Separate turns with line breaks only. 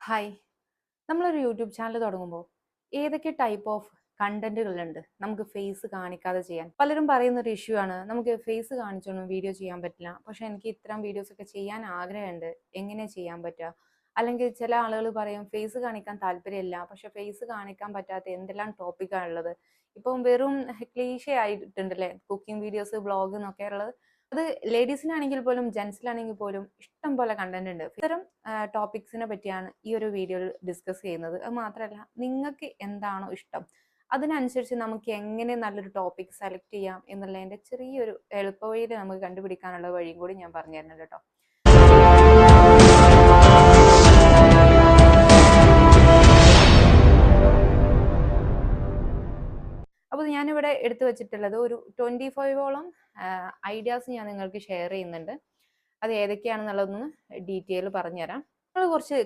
Hi. നമ്മളൊരു YouTube channel തുടങ്ങുമ്പോൾ ഏതൊക്കെ ടൈപ്പ് ഓഫ് കണ്ടന്റുകളുണ്ട് നമുക്ക് ഫേസ് കാണിക്കാതെ ചെയ്യാൻ? പലരും പറയുന്ന ഒരു ഇഷ്യൂ ആണ്, നമുക്ക് ഫേസ് കാണിച്ചൊന്നും വീഡിയോ ചെയ്യാൻ പറ്റില്ല, പക്ഷെ എനിക്ക് ഇത്തരം വീഡിയോസ് ഒക്കെ ചെയ്യാൻ ആഗ്രഹമുണ്ട്, എങ്ങനെ ചെയ്യാൻ പറ്റുക? അല്ലെങ്കിൽ ചില ആളുകൾ പറയും ഫേസ് കാണിക്കാൻ താല്പര്യമില്ല, പക്ഷെ ഫേസ് കാണിക്കാൻ പറ്റാത്ത എന്തെല്ലാം ടോപ്പിക്കാണ് ഉള്ളത്. ഇപ്പം വെറും ക്ലീഷേ ആയിട്ടുണ്ടല്ലേ കുക്കിംഗ് വീഡിയോസ്, വ്ളോഗ് എന്നൊക്കെ ഉള്ളത്. അത് ലേഡീസിനാണെങ്കിൽ പോലും ജെൻസിലാണെങ്കിൽ പോലും ഇഷ്ടം പോലെ കണ്ടന്റ് ഉണ്ട്. ഇത്തരം ടോപ്പിക്സിനെ പറ്റിയാണ് ഈ ഒരു വീഡിയോയിൽ ഡിസ്കസ് ചെയ്യുന്നത്. അത് മാത്രമല്ല, നിങ്ങൾക്ക് എന്താണോ ഇഷ്ടം അതിനനുസരിച്ച് നമുക്ക് എങ്ങനെ നല്ലൊരു ടോപ്പിക് സെലക്ട് ചെയ്യാം എന്നുള്ളതിന്റെ ചെറിയൊരു എളുപ്പവഴിയിൽ നമുക്ക് കണ്ടുപിടിക്കാനുള്ള വഴിയും കൂടി ഞാൻ പറഞ്ഞു തരുന്നുണ്ട് കേട്ടോ. അപ്പോൾ ഞാനിവിടെ എടുത്തു വെച്ചിട്ടുള്ളത് ഒരു 25ഓളം ഐഡിയാസ് ഞാൻ നിങ്ങൾക്ക് ഷെയർ ചെയ്യുന്നുണ്ട്. അത് ഏതൊക്കെയാണെന്നുള്ളതൊന്ന് ഡീറ്റെയിൽ പറഞ്ഞുതരാം. നമ്മൾ കുറച്ച്